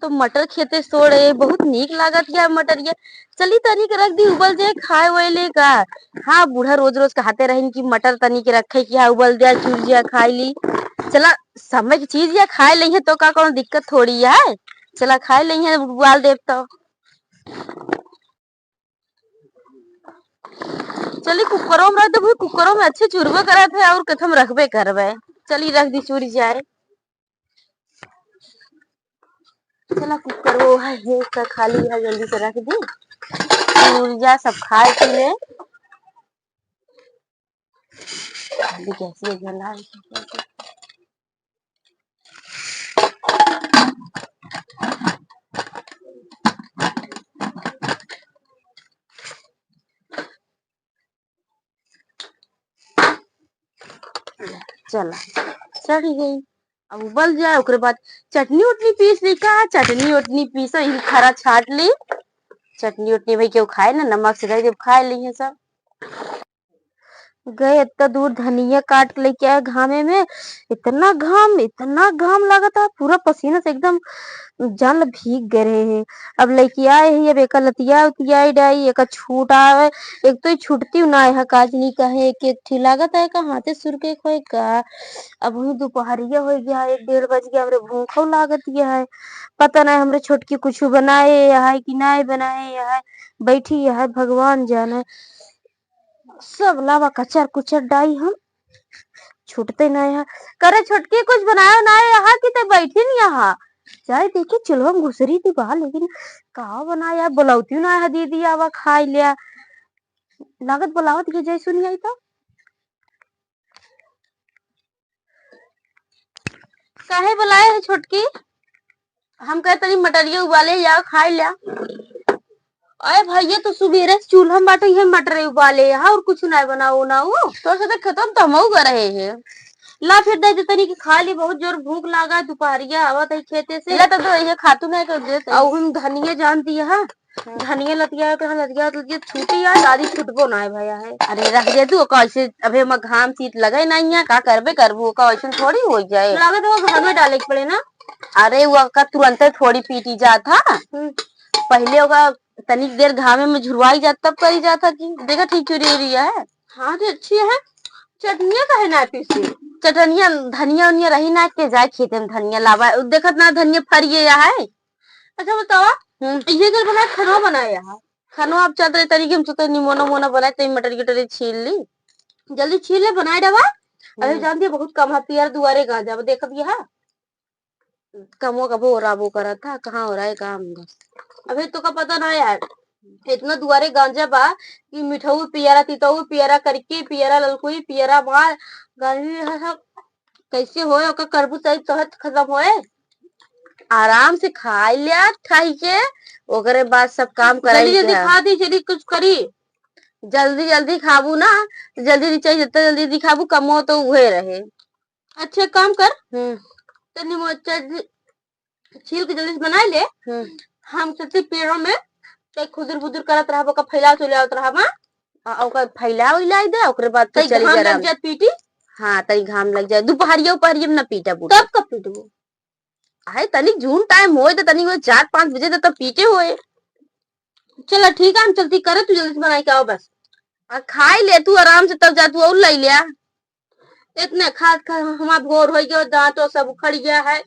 तो मटर खेते सोड़े बहुत नीक लागत या मटर ये। चली तनी के रख दी उबल जाए खाए वाले का। हाँ बूढ़ा रोज रोज कहते रहिन कि मटर तनी के रखे कि हाँ उबल जाए चुर जाए खाई ली। चला समय की चीज या खाए ली है तो का कोनो दिक्कत थोड़ी है। चला खाए ली है उबाल देव तो। चली कुकरों में रख दे भाई कुकरों में अच्छे चुरबे करत है और कथम रखबे करबे। चली रख दी चुर जाए। चला कुकर वो है ये का खाली है जल्दी से रख दी। चुर जा सब खाए पी ले। अभी कैसी है जला चला चढ़ गई। अब उबल जाए ओकरे बाद चटनी उटनी पीस ली का चटनी उटनी पीस खरा छाट ली। चटनी उटनी भाई क्यों खाए ना नमक से जब खाए ली है सब। गए इतना दूर धनिया काट लेके आए घामे में। इतना घाम लगा था पूरा पसीना से एकदम जान भीग गए हैं। अब लेके आए हैं अब एक लतिया उतिया डाई एक छूट आवे। एक तो छूटती ना है काजनी का है एक ठीक लागत है का हाथे सुर के खोए का। अब वही दोपहरिया हो गया है 1 डेढ़ बज गया हमरे भूखो लागत है। पता नहीं हमरे छोटकी कुछ बनाए है कि नहीं बनाए है। बैठी है भगवान जाने। सब लावा कचर कुचर डाई हम छूटते नहीं है। करे छोटकी कुछ बनाया ना यहाँ की ते बैठी नहीं यहाँ। चाहे देखी चलो हम घुसरी थी बाहर लेकिन कहा बनाया बुलाती ना है दीदी आवा खाई लिया। लागत बुलावत के जय सुनी आई तो काहे बुलाए है छोटकी। हम कहते नहीं मटरिया उबाले या खाई लिया। अरे भैया तो सुबेरे से चूल्हा में बाटे है मटर उबाले यहाँ और कुछ नहीं बनाओ ना वो तो से खत्म तो हम कर रहे हैं। ला फिर दे तनी की खा ली बहुत जोर भूख लागा दोपहरिया आवत है खेते से ला तो ये खातू नहीं कर दे और हम धनिया जानती है धनिया लतिया कहां लतिया तो ये छूटी यार दादी छुटबो ना है भैया है। अरे रख दे तू कैसे अबे हम घाम शीत लगे नहीं है का करबे करबो का ऐसा थोड़ी हो जाए लागत वो घर में डाले के पड़े ना। अरे वो का तुरंत थोड़ी पीटी जाता पहले होगा तनिक देर घामे में झुरवाई जाता तब करी जाता कि देखा ठीक चुरी रही है। हाँ तो अच्छी है चटनिया का है ना पीसी चटनिया धनिया उनिया रही ना के जाए खेते में धनिया लावा देखत ना धनिया फरिए या है। अच्छा बतावा ये कर बनाया खाना बनाया है खाना आप चल रहे तरीके हम सोचे निमोना मोना बनाए तो मटर गिटर छील ली जल्दी छील ले बनाए डबा। अरे जानती है बहुत कम है पियर दुआरे गांजा देखब ये कमो कबो हो रहा वो करा था कहाँ हो रहा है काम अभी तो का पता ना यार। इतना दुआरे गांजा बा कि मिठऊ पियरा तितऊ पियरा करके पियरा ललकुई पियरा मार गांजी सब कैसे होए ओका करबू सही तहत खत्म होए। आराम से खाई लिया खाई के ओकरे बाद सब काम करे जल्दी खा दी चली कुछ करी जल्दी जल्दी खाबू ना जल्दी चाहिए जितना जल्दी दिखाबू कमो तो हुए रहे। अच्छा काम कर तनी छील के जल्दी से बनाई ले हम सती पेड़ों में ते खुदर बुदर करत रहबो का फैला चलावत रहबा ओकर फैला उलाई दे ओकरे बाद तो चली जा लग जात पीटी। हां तई घाम लग जाए दोपहरिया उपहरिया में ना पीटा बूटा तब कब पीटबो आहे तनिक जून टाइम होए तो तनिक 4-5 बजे तक तो पीटे होए। चलो ठीक है हम चलती करे तू जल्दी से बनाई के आओ बस खाई ले तू आराम से तब जा तू और ले लिया इतने खा खा हमारा भोर हो गया दांतों सब उखड़ गया है।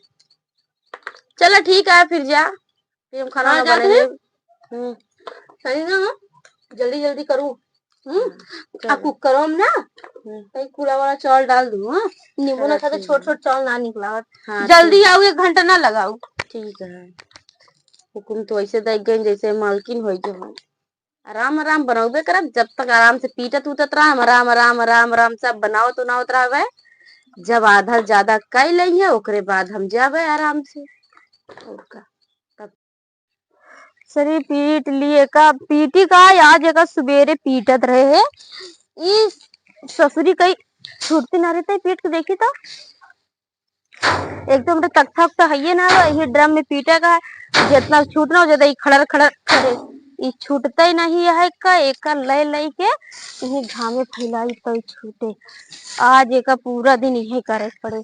चलो ठीक है फिर जा फिर हम खाना बना सही ना जल्दी जल्दी करूँ कुकरों में ना कूड़ा वाला चावल डाल दूँ हाँ नींबू ना था तो छोट छोट चावल ना निकला हाँ, जल्दी आओ 1 घंटा ना लगाओ ठीक है। हुकुम तो ऐसे देख गए जैसे मालकिन हो जो आराम आराम बनाओगे करब जब तक आराम से पीटत उठत रहा आराम आराम आराम आराम सब बनाओ तो ना उतरावे जब आधा ज्यादा कई लेंगे ओकरे बाद हम जावे आराम से सरी पीट लिए का पीटी का आज एक सुबेरे पीटत रहे है इस ससुरी कई छूटती ना रहते पीट के देखी तो एकदम तख्ता उख्ता है ना ये ड्रम में पीटे का जितना छूटना हो जाता खड़र खड़र करे ये छूटता ही नहीं है का एक लय लय के यही घामे फैलाई तो छूटे आज एक पूरा दिन यही करे पड़े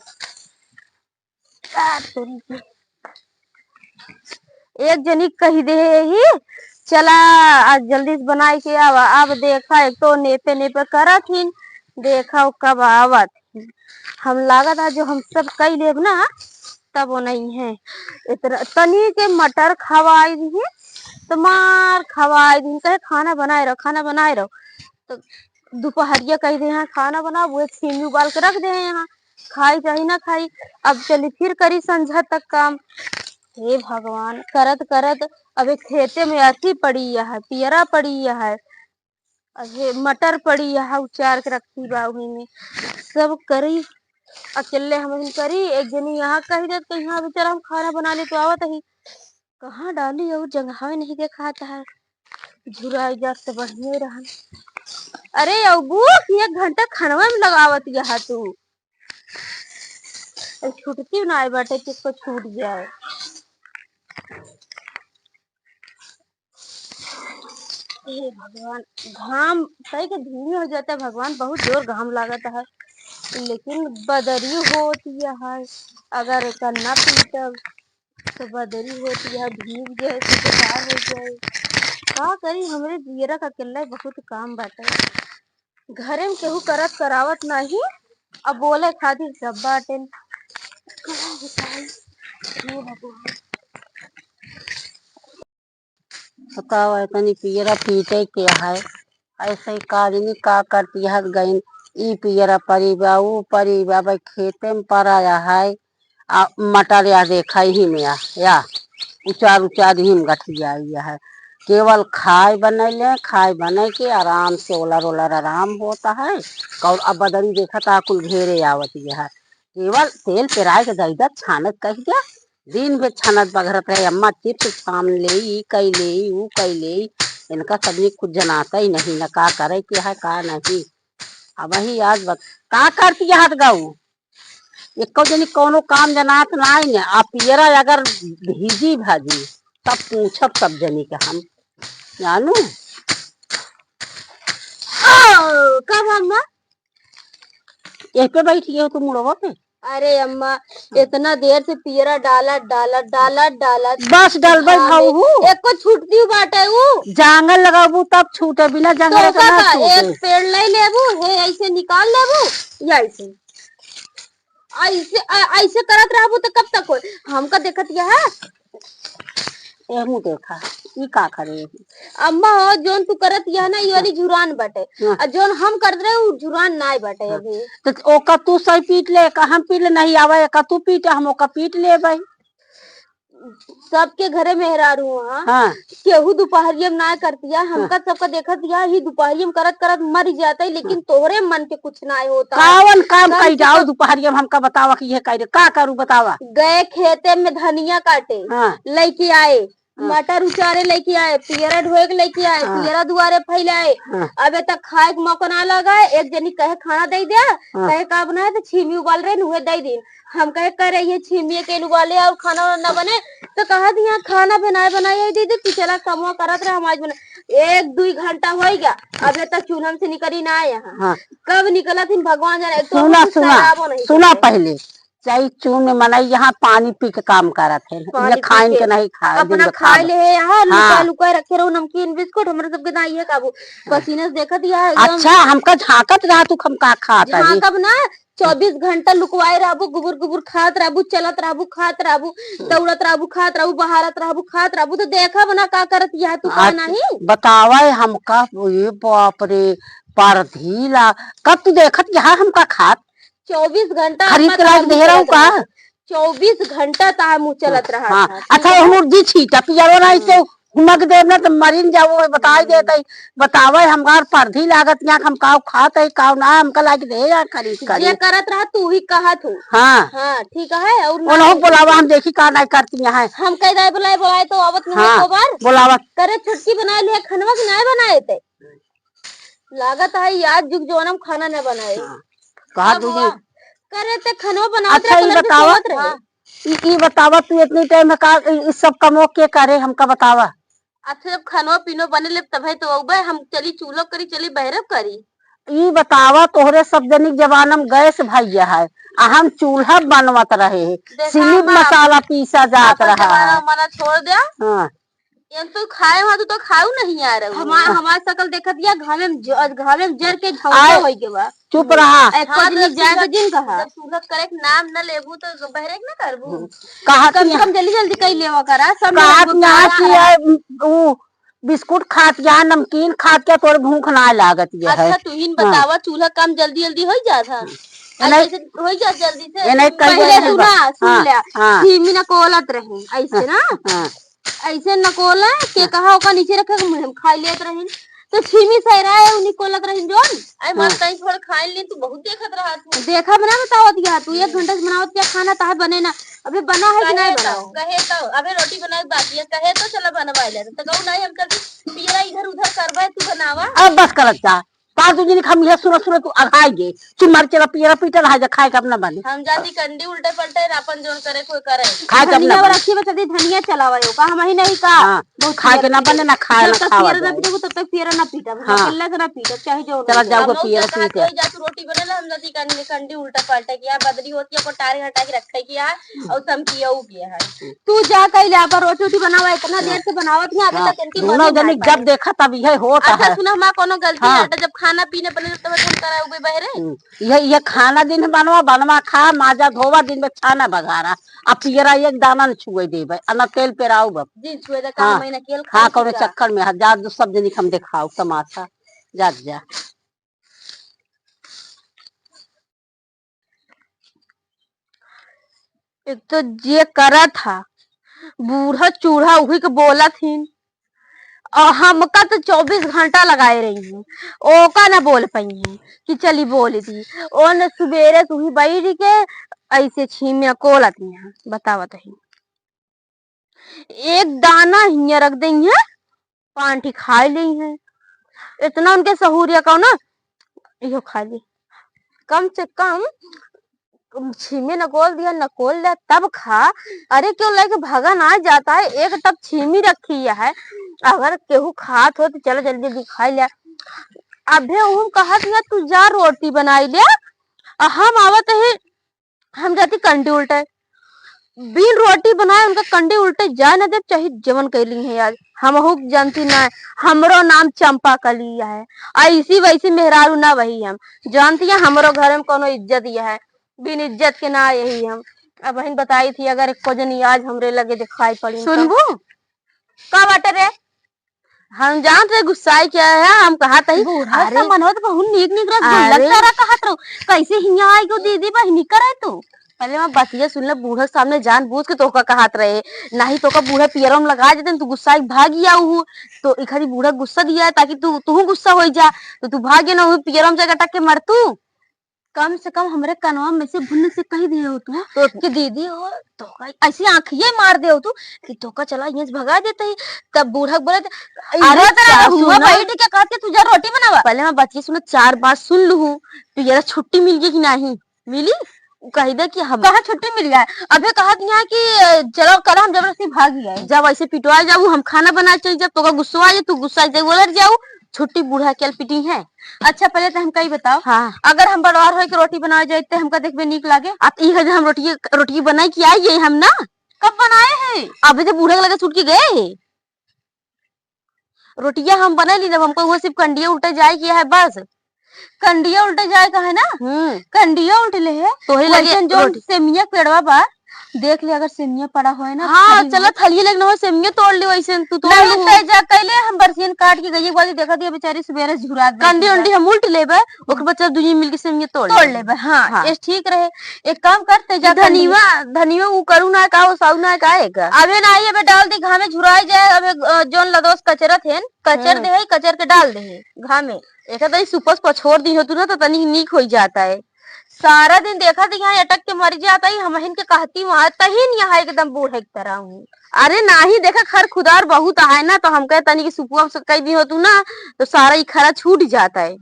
एक जनी कही दे ही चला आज जल्दी से बनाए के आवा। अब देखा एक तो नेपे नेपे करत ही, देखा कब आवत। हम लागत है जो हम सब कई लेब ना तब वो नहीं है। इतना तनी के मटर खवाई दी, तो मार खवाई दी, कहे खाना बनाए रहो खाना बनाए रहो। तो दोपहरिया कह दे यहाँ खाना बनाओ, वो छीमी उबाल के रख दे यहाँ, खाई चाहे ना खाई। अब चली फिर करी संझा तक काम। हे भगवान, करत करत अबे खेते में अथी पड़ी है, पियरा पड़ी है, अबे मटर पड़ी है, उचार के रखी बा वही में सब करी। अकेले हम करी, एक जनी यहाँ कही दे तो यहाँ बेचारा हम खाना बना ले तो आवत ही कहाँ डाली और जगह नहीं देखाता है। झुराई जात तो बढ़िया रहा। अरे अबू 1 घंटा खनवा में लगावत यहाँ तू, छुटकी ना बाटे किसको छूट जाए। हे भगवान, घाम सही के धीमी हो जाता है भगवान, बहुत जोर घाम लागत है, लेकिन बदरी होती है। अगर करना पीटब तो बदरी होती है, भीग जाए तो बेकार हो जाए। का करी, हमरे दियरा का अकेला बहुत काम बाटे, घरे में केहू करत करावत नहीं, अब बोले खातिर सब बाटे। बताओ इतनी पियरा पीटे के है, ऐसे ही काजनी का करती है गई। ई पियरा परी बा ऊ परी बा, भाई खेते में पराया है। मटर या देखा ही में या उचार उचार ही में गठिया है। केवल खाए बनैले, खाए बने के आराम से ओलर ओलर आराम होता है। और अब बदरी देखा था कुल घेरे आवत है, केवल तेल पेराए के दईदा छानत कह दिया, दिन भर छानत बघरत रहे। अम्मा चिप्स छान ले, कई ले ऊ कई ले, इनका सभी कुछ जनाता ही नहीं न का करे के है का नहीं। अब वही आज का करती है हाथ गाऊ, एको जनी कोनो काम जनात नहीं ने। आप पियरा अगर भीजी भाजी तब पूछब सब जनी के हम जानू। कब अम्मा यही पे बैठी हो तुम मुड़वा पे? अरे अम्मा इतना देर से पियरा डाला डाला डाला डाला बस डलबे भाऊ एक को छूटती बाटे वो जांगल लगाबू तब छूटे, बिना जंगल तो का ना एक पेड़ ले लेबू हे ऐसे निकाल लेबू या ऐसे ऐसे ऐसे करत रहबू तो कब तक हो। हमका देखत है एहू देखा ई का करे। अम्मा हो जोन तू करत है ना, ये वाली जुरान बाटे, और जोन हम कर रहे वो जुरान नाय बाटे। अभी तो ओका तू सही पीट ले, का हम पीट ले नहीं आवे का तू पीटे, हम ओका पीट ले भाई। सबके घरे मेहरारू हाँ। केहू दोपहरिया में ना करती है, हमका सबका देखत है ही दोपहरिया में करत करत मर जाता है, लेकिन तोहरे मन के कुछ ना होता। कावन काम कई जाओ दोपहरिया में, हमका बतावा कि ये करे का करूं बतावा। गए खेते में धनिया काटे, हाँ। लेके आए, मटर उचारे लेके आए, पियरा ढोए के लेके आए, पियरा दुआरे फैलाए। अबे तक खाए के मौका ना लगा, एक जनी कहे खाना दे दिया, कहे का बनाए तो छीमी उबाल रहे नुहे दे दिन। हम कहे करे ये छीमी के उबाले और खाना न बने, तो कहा दिया खाना बनाए बनाए दीदी तू चला कमुआ करत रहे हम आज बना। 1-2 घंटा हो गया अबे तक चूल्हा से निकली ना आए यहाँ। कब निकला थी भगवान जाने। सुना सुना सुना पहले चाहे चून में मनाई, यहाँ पानी पी के काम करा थे, खाइन के नहीं खा अपना खा ले यहाँ लुका लुका रखे रहो नमकीन बिस्कुट हमारे सबके दाई है काबू पसीने से देखा दिया। अच्छा हमका झाकत रहा तू हम का खाता हाँ कब ना 24 घंटा लुकवाए रहबू, गुबुर गुबुर खात रहबू, चलत रहबू, खात रहबू, दौड़त रहबू, खात रहबू, बहारत रहबू, खात रहबू, तो देखा बना का करत यह तू का नहीं बतावा हमका। ये बाप रे परधीला कब तू देखत यहाँ हमका खात 24 घंटा खरीद के लायक दे रहा हूँ का 24 घंटा ता मुँह चलत रहा। हाँ। अच्छा मुर्गी छीटा पियरो नहीं तो हुमक देव ना तो मरीन जाओ बताई देते बतावे हमार परधी लागत यहाँ हम काव खात है काव ना हमका लायक दे यार खरीद कर ये करत रहा तू ही कहा तू। हाँ हाँ ठीक है और उन्होंने बुलावा हम देखी का नहीं करती यहाँ हम कह रहे बुलाए बुलाए तो आवत नहीं हाँ, बार बुलावा करे छुटकी बना लिया खनवा के नहीं बनाए थे लागत है याद जुग जोनम खाना न बनाए कहा तुझे करे थे खनवा बना। अच्छा ये बतावा ये बतावा तू इतनी टाइम में का इस सब कमो के करे हमका बतावा। अच्छा जब खानो पीनो बने ले तब तो अब हम चली चूल्हो करी चली बहरब करी। ये बतावा तोहरे सब जनिक जवानम गैस भैया है हम चूल्हा बनवत रहे, देखा सिलिप अम्मा, मसाला पीसा जात आपन रहा जमाना है। हमारा छोड़ दिया। हाँ तू खाए वहाँ तू तो खाऊ नहीं आ रहा हमारा शकल देखा दिया घामे में जर के झौसा आए, होई के बा चुप रहा। एको दिन जाए के दिन कहा जब सूरत करे के नाम न लेबू तो बहरे न करबू कहा कम से कम जल्दी जल्दी कई लेवा करा सब बिस्कुट खात या नमकीन खात क्या तोर भूख ना लागत ये है। अच्छा तू ही बतावा चूल्हा काम जल्दी जल्दी हो जात है हो जा जल्दी से पहले सुन लिया धीमी न कोलत रहे ऐसे ना ऐसे नकोला के कहा ओका नीचे रखे हम खाई लेत रही तो छीमी सहरा है उन्हीं को लग रही जोन आई मन कहीं थोड़ा खाई ले तू बहुत देखत रहा तू देखा बना बतावत या तू 1 घंटा से बनावत क्या खाना ताहे बने ना अबे बना है कि नहीं बनाओ कहे तो अबे रोटी बनाए बाकी है कहे तो चला बनवा ले तो कहू नहीं हम कभी पीरा इधर उधर करबे तू बनावा अब बस करत जा पाँच दिन हम ये सुरत तू अघाएगे चुमार चला पियरा पीटर है खाए कब ना बने हम जाती कंडी उल्टे पलटे अपन जोन करे कोई करे खाए कब ना रखी बस धनिया चलावा हो का हम ही नहीं का खाए के ना बने ना खाए ना खावा पियरा ना पीटा तब तक पियरा ना पीटा अकेला से ना पीटा चाहे जो चला जाओ पियरा पीटे जा तू रोटी बने ना हम जाती कंडी उल्टा पलटे किया बदली होती है को टारे हटा के रखे किया और सम किया वो किया है तू जा कहीं ला पर रोटी बनावा इतना देर से बनावत है अभी तक इनकी दोनों जने जब देखा तब यह होता है। सुना मां कोनो गलती है जब खाना पीने बने तब तुम कराओगे बहरे ये खाना दिन बनवा खा माजा धोवा दिन में छाना बघारा अब पियरा एक दाना न छुए देबे अना तेल पेराऊ बब जी छुए दे का महीना केल हां कोनो चक्कर में हजार सब दिन हम दिखाओ तमाशा जा एक तो ये करा था बूढ़ा चूढ़ा वही के बोला थी और हमका तो 24 घंटा लगाए रही हूँ ओका ना बोल पाई है कि चली बोली थी ओ न सुबेरे तू ही बैठ के ऐसे छीमिया कोलत है बतावत है एक दाना हिया रख दी है पांठी खा ली है इतना उनके सहूरिया का ना यो खा ली कम से कम छीमी नकोल दिया नकोल लिया तब खा अरे क्यों लेके भागा ना जाता है एक तब छीमी रखी है अगर केहू खात हो तो चलो जल्दी जल्दी खा लिया अबे हम कहा तू जा रोटी बनाई लिया हम आवत है हम जाती कंडी उल्टे बिन रोटी बनाए उनका कंडी उल्टे जाए ना दे चाहे जमन कैली है आज हम जानती ना हमरो नाम चंपा कलिया है ऐसी वैसी मेहरारू ना वही हम जानती है हमरो घर में कोनो इज्जत यह है बिन इज्जत के ना यही हम अब बहन बताई थी अगर एक जनी आज हमरे लगे दिखाई पड़ी सुनबू का बाटे रे हम जानत रहे गुस्साई क्या है हम कहा तही अरे मनोत बहुत नीक नीक रस लगता रहा कहत रहो कैसे हिया आई को दीदी बहनी करे तू पहले मैं बतिया सुन ले बूढ़ा सामने जान बूझ के तोका कहत रहे नहीं तो का बूढ़ा पियरों में लगा देते तू गुस्सा भाग गया हूँ तो इखारी बूढ़ा गुस्सा दिया है ताकि तू गुस्सा हो जा तो तू भागे ना पियरों में जगह टक के मर तू कम से कम हमरे कनवा में से भुन से कही दे हो तू तो कि दीदी हो तो ऐसी आंखिए मार दे हो तू कि तो का चला यहीं भगा देते ही तब बूढ़ा बोले अरे तेरा हुआ बैठ के कहते तुझे रोटी बनावा पहले मैं बच्ची सुन 4 बात सुन लू तो यार छुट्टी मिल गई कि नहीं मिली कही दे कि हम कहा छुट्टी मिल गया अबे कहा दिया कि चलो कल हम जबरदस्ती भाग गए जब ऐसे पिटवा जाऊ हम खाना बना चाहिए जब तो गुस्सा आ जाए तू गुस्सा बोलर जाऊ छुट्टी बूढ़ा के पिटी है अच्छा पहले तो हम कही बताओ हाँ। अगर हम बड़वार हो के रोटी बनाए जाए तो हमका देखबे नीक लागे अब हम रोटी बनाई की आई हम ना कब बनाए हैं अबे जब बूढ़ा लगे छूट के गए रोटियां हम बना ली जब हमको वो सिर्फ कंडिया उल्टे जाए किया है बस कंडिया उल्टे जाए का है ना कंडिया उल्टे है तो ही लगे जो सेमिया पेड़वा बा देख ले अगर सेमिया पड़ा हो ना हाँ चलो थलिए लगना हो सेमिया तोड़ ले वैसे तू तोड़ ले जा कैले हम बरसियन काट के गई बाजी देखा दिया बेचारी सवेरे झुरात कंडी उंडी हम उल्ट लेबे ओकर बच्चा दुनिया मिल के सेमिया तोड़ लेबे हां ये ठीक रहे एक काम करते जा धनिया उ करू ना का ओ साउ ना का है का अबे ना अबे डाल दे घामे झुराई जाए अबे जोन लदोस कचरा थे कचर दे है कचर के डाल दे घामे एका तई सुपस पछोड़ दी हो तू ना तो तनी नीक हो जाता है सारा दिन देखा थी यहाँ अटक के मर जाता ही हम इनके कहती मारता ही नहीं यहाँ एकदम बूढ़े की तरह हूँ अरे ना ही देखा खर खुदार बहुत है ना तो हम कहता नहीं कि सुपुआ से कई दिन हो तू ना तो सारा ही खरा छूट जाता है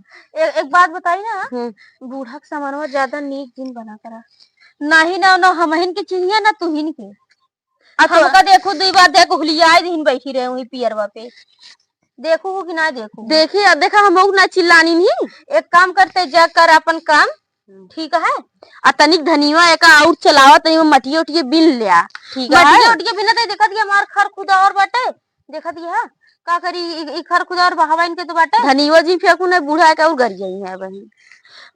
एक बात बताई ना बूढ़ा के सामान ज्यादा नीक दिन बना करा नहीं ना हम के चिन्हिया ना तू हिन के हमका देखो 2 बार देखो हुलिया दिन बैठी रहे हुई पियरवा पे देखो हो कि ना देखो देखिए देखा हम ना चिल्लानी नहीं एक काम करते जा कर अपन काम ठीक है। आ तनिक धनिया एक आउट चलावा तनी मटिया उटिया बिन लिया। ठीक है मटिया उटिया बिना ते देखत ये मार खर खुदा और बाटे देखत ये का करी ई खर खुदा और बहावा इनके तो बाटे धनिया जी फेंकू ना बूढ़ा के और घर जाई है बहन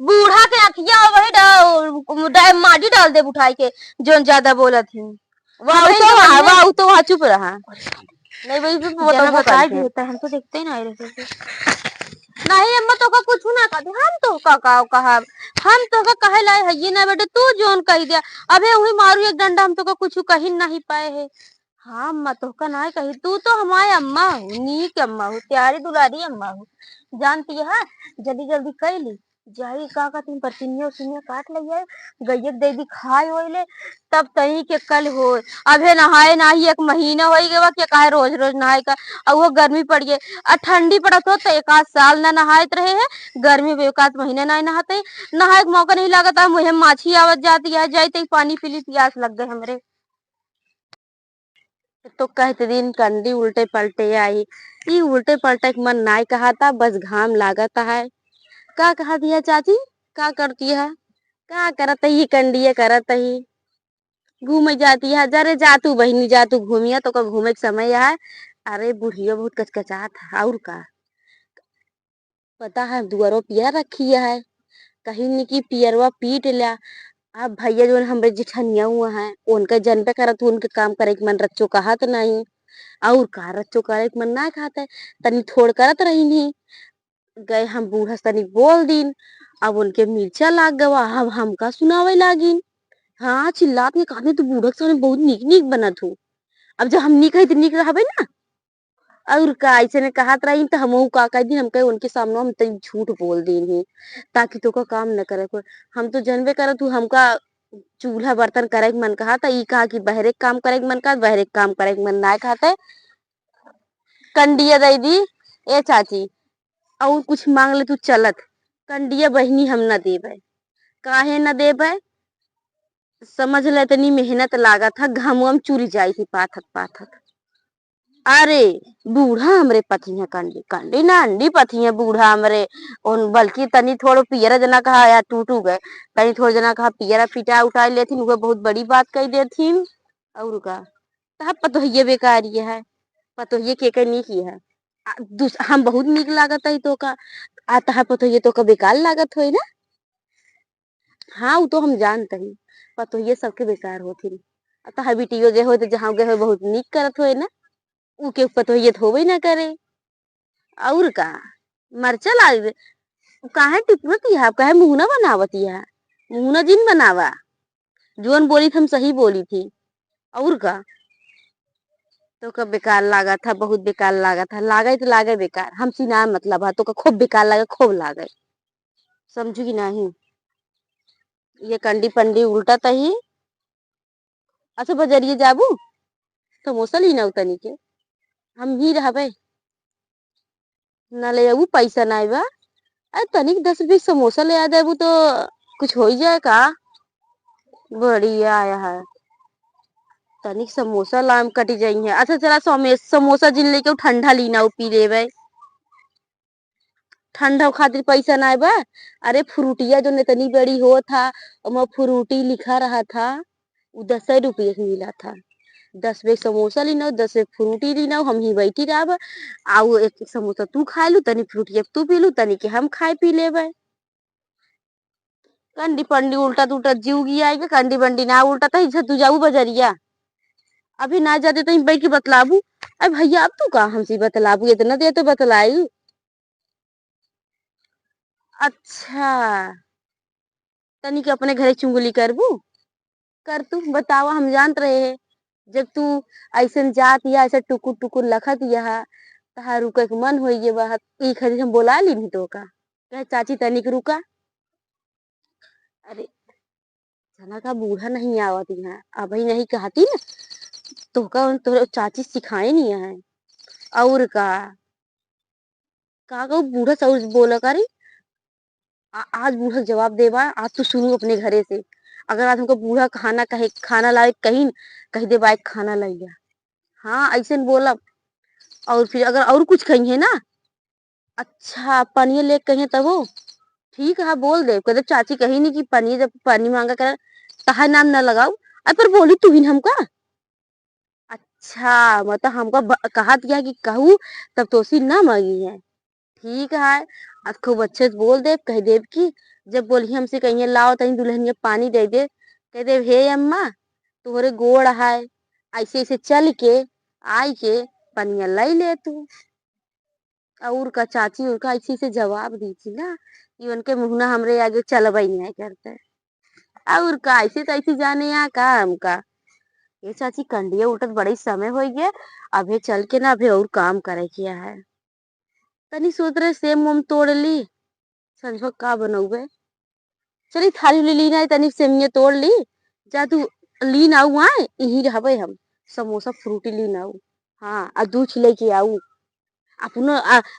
बूढ़ा के अखिया वही माटी डाल दे उठाई के जोन ज्यादा बोलत थी वाह तो वहां चुप रहा नहीं भाई बताई भी होता है हम तो देखते ही ना नहीं अम्मा तो का कुछ ना कहते हम तो का कहा हम तो का कहे लाए है ये ना बेटे तू जोन कह दिया अबे वही मारू एक डंडा हम तो का कुछ कही नहीं पाए है हाँ अम्मा तो का ना कही तू तो हमारे अम्मा हो नीक अम्मा हो प्यारी दुलारी अम्मा हो जानती है जल्दी जल्दी कर ली जाई का तुम परसिनिया उसिनिया काट लिया गैयक दे दी खाए होइले तब तही के कल हो अबे नहाए नाही एक महीना हो गया कि काहे रोज रोज नहाए का और वो गर्मी पड़ गई और ठंडी पड़त हो तो एक आध साल ना नहात रहे हैं गर्मी में एक आध महीने ना नहाते नहाए का मौका नहीं लगता मुझे माछी आवत जाती है जाते ही पानी पी ली प्यास लग गए हमरे तो कहते दिन कंडी उल्टे पलटे आई ये उल्टे पलटे मन नाय कहा था बस घाम लागता है का कहा दिया चाची का करती है का करत ही कंडिया करत ही घूमे जाती है जरे जा तू बहनी जा तू घूमिया तो का घूमे के समय है अरे बुढ़िया बहुत कचकचात है और का पता है दुआरो पियर रखी है कहीं न की पियरवा पीट लिया अब भैया जो हमरे जिठनिया हुआ है उनका जन पे करत उनके काम करे के मन रच्चो कहत नहीं और का रच्चो करे के मन ना कहते तनी थोड़ करत रही नहीं गए हम बूढ़ा तनी बोल दिन अब उनके मिर्चा लाग गवा अब हमका सुनावे लागिन हाँ चिल्लात में कहने तू बूढ़ा के सामने बहुत निक निक बनत हो अब जब हम निक है तो निक रहबे ना और का ऐसे ने कहत रही तो हम का कह दिन हम कहे उनके सामने हम तनी झूठ बोल दिन ही ताकि तो का काम न करे कोई हम तो जनबे करे तू हमका चूल्हा बर्तन करे के मन कहा था ई कहा कि बहरे काम करे के मन कहा बहरे काम करे के मन ना कहते कंडिया दे दी ए चाची और कुछ मांग ले तू चलत कंडिया बहनी हम न देबे काहे न देबे समझ ले इतनी मेहनत लागत था घामुआ चुरी जाई थी पाथक पाथक अरे बूढ़ा हमरे पथी है कंडी कंडी ना अंडी पथी है बूढ़ा हमरे उन बल्कि तनी थोड़ो पियरा जना कहा या टूटू गए तनी थोड़ा जना कहा पियरा पिटा उठा लेथिन वो बहुत बड़ी बात कही देथिन और का तब पतोहिए बेकारी है पतोहिए के नहीं की है हम बहुत निक लागत है तो का आता है पतोहिए तो का बेकार लागत होई ना हाँ वो तो हम जानते ही पतोहिए सबके बेकार होथिन अतः बिटियो जे हो तो जहाँ गए हो बहुत निक करत होए ना उके पतोहिए होबे ना करे और का मरचा लाग काहे टिपती है काहे मुहना बनावती है मुहना जिन बनावा जोन बोली थी हम सही बोली थी और का तो का बेकार लागा था बहुत बेकार लागा था लागे तो लागे बेकार हम सीना मतलब है तो का खूब बेकार लागे खूब लागे समझू की नहीं ये कंडी पंडी उल्टा तही अच्छा बजरिए जाबू समोसा ली ना उतनी के हम ही रहबे ना ले आबू पैसा ना बा अरे तनिक 10-20 समोसा ले आ देबू तो कुछ हो ही जाए का बढ़िया आया है तनिक समोसा लाम कटी जाई है अच्छा चला समोसा जिन लेके ठंडा लीना पी लेवे ठंडा खातिर पैसा ना बा अरे फ्रूटिया जो इतनी बड़ी हो था और फ्रूटी लिखा रहा था वो 10 रुपये की मिला था 10 बेग समोसा लीना 10 बेग फ्रूटी लीना हम ही बैठी रहा आओ एक समोसा तू खा लू तनी फ्रूटी तू पी लू तनी के हम खाए पी लेवे कंडी पंडी उल्टा टूटा जीव गया आएगा कंडी बंडी ना उल्टा था तू जाऊ बजरिया अभी ना जाते तो बैठ के बतलाबू अरे भैया अब तू कहा हमसे बतलाबू इतना देर तो बतलाई अच्छा तनी के अपने घरे चुंगली करबू कर तू बतावा हम जानत रहे हैं जब तू ऐसे जात या ऐसे टुकुर टुकुर लखत या तहार रुके के मन होइए बा ई खातिर हम बोला ली नहीं तो का कहे चाची तनिक रुका अरे जना का बूढ़ा नहीं आवत यहाँ अभी नहीं कहती ना तो का तो चाची सिखाए नहीं है और का बूढ़ा सऊर बोला करी आज बूढ़ा जवाब देवा आज तू सुनू अपने घरे से अगर आज हमको बूढ़ा खाना कहे खाना लाए कहीं कह दे बाइक खाना लाइया हाँ ऐसे बोला और फिर अगर और कुछ कही है ना अच्छा पनिया ले कही तब ठीक है बोल दे, कहते चाची कही नहीं कि पानी जब पानी मांगा कर तहा नाम ना लगाऊ। अरे पर बोली तू ही हमका। अच्छा मतलब हमको कहा दिया कि कहू तब तो उसी ना मांगी है। ठीक है। आज खूब अच्छे से बोल दे, कह दे कि जब बोली हमसे कहीं लाओ तहीं दुल्हनिया पानी दे दे, कह दे हे अम्मा तोहरे गोड़ है, ऐसे ऐसे चल के आई के पनिया लाई ले तू। और का चाची उनका ऐसे से जवाब दी थी ना कि उनके मुहना हमरे आगे चलबा ही नहीं करते। और का ऐसे तो ऐसे जाने यहाँ का हमका। ये चाची कंडिया उठत बड़ी समय हो गया, अभी चल के ना अभी और काम करे किया है। तनी सोच रहे सेम मोम तोड़ ली, संजो का बनौबे। चली थाली ले ली ना तनी सेमिया तोड़ ली, जा तू ली ना आऊ आए यही रहबे हम। समोसा फ्रूटी ली ना आऊ, हाँ आ दूध लेके आऊ अपनो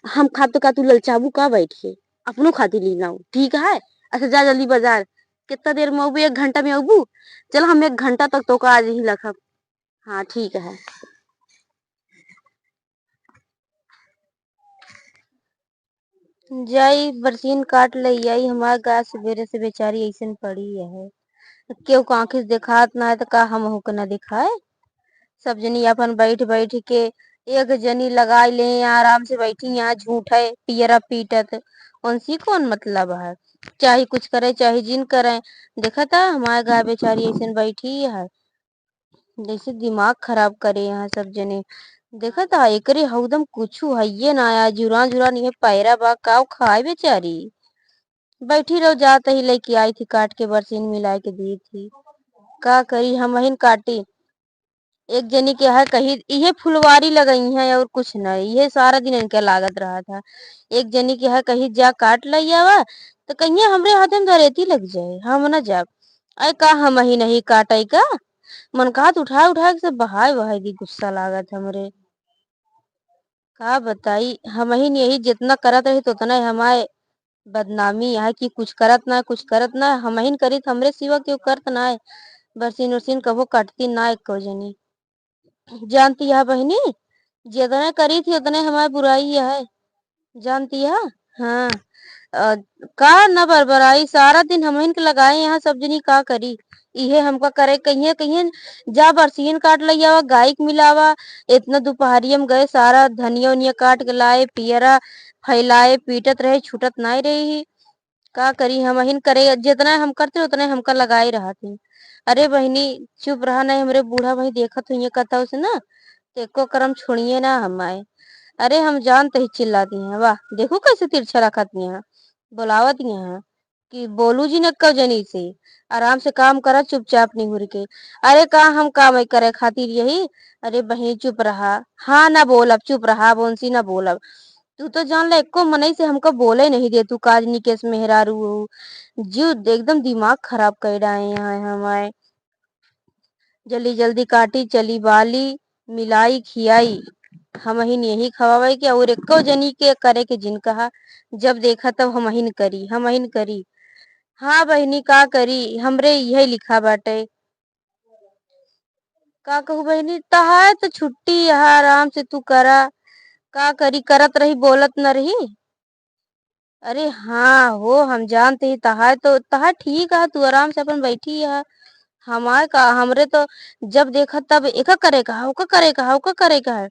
हम खा तो का तू ललचाबू का बैठ के अपनो खाती ली ना आऊ, ठीक है। अच्छा जा जल्दी बाजार, कितना देर में आऊ, 1 घंटा में आऊ। चल हम 1 घंटा तक तो का आज ही रखब। हाँ ठीक है। जाई बरसीन काट ले आई, हमार गाय सवेरे से बेचारी ऐसन पड़ी है। केहू को आंखी से दिखात ना है तो का हम होके ना दिखाए। सब जनी अपन बैठ बैठ के एक जनी लगाई ले आराम से बैठी यहाँ झूठ है पियरा पीटत, उनसी कौन मतलब है। चाहे कुछ करे चाहे जिन करे, देखा था हमारे गाय बेचारी ऐसे बैठी है, जैसे दिमाग खराब करे यहाँ सब जने। देखा था एकरे हउदम कुछू है ना आया, जुरा जुरा नहीं पैरा बा काव खाए बेचारी। बैठी रहो, जाते ही लेके आई थी काट के बरसीन मिला के दी थी। का करी हम हिन काटी। एक जनी के है कही ये फुलवारी लगाई है और कुछ नहीं, ये सारा दिन इनका लागत रहा था। एक जनी के है कही जा काट लई आवा, तो कहिए हमरे हाथ में दरेती लग जाए, हम न जाब। अरे का हम ही नहीं काटे का, मन का हाथ उठा उठा के सब बहाय बहाय दी, गुस्सा लागत हमरे। का बताई हम ही यही जितना करत रही तो उतना ही हमारे बदनामी है कि कुछ करत ना कुछ करत ना, हम ही करी हमरे सिवा क्यों करत ना है। बरसीन उरसीन कबो कटती ना एको जनी। जानती है बहनी, जितने करी थी उतने हमारी बुराई है, जानती है। हाँ का न बरबराई सारा दिन हम इनके लगाए यहाँ सब जनी का करी। इहे हमका करे कहिए कहिए जा बरसीन काट लिया गाय के मिलावा। इतना दोपहरिया में गए सारा धनिया उनिया काट के लाए, पियरा फैलाए पीटत रहे छूटत नहीं रही। का करी हम हिन करे जितना हम करते उतना हमका लगाई रहा थी। अरे बहनी चुप रहा नहीं, हमरे बूढ़ा भाई देखत हुई कहता उसे ना एको करम छोड़िए ना हमारे। अरे हम जानते ही चिल्लाती हैं, वाह देखो कैसे तिरछा रखती हैं, बुलावत हैं कि बोलू जी न कब जनी से आराम से काम करा चुपचाप नहीं हुर के। अरे का हम काम करे खातिर यही। अरे बहन चुप रहा, हाँ ना बोल अब चुप रहा, अब उनसी ना बोल अब। तू तो जान ले एको मनई से हमको बोले नहीं दे, तू काजनी केस मेहरारू हो। जो एकदम दिमाग खराब कर रहे हैं हमारे। जल्दी जल्दी काटी चली बाली मिलाई खियाई, हम ही यही खवावे के और एको जनी के करे के जिन कहा। जब देखा तब हम ही करी हम ही करी। हाँ बहनी का करी हमरे यही लिखा बाटे। का कहू बहनी तहार तो छुट्टी है आराम से तू करा, का करी करत रही बोलत न रही। अरे हाँ हो हम जानते ही तहार तो तहार ठीक है, तू आराम से अपन बैठी है। हमारे का हमरे तो जब देखा तब एका करे कहा ओका करे कहा ओका करे कहा।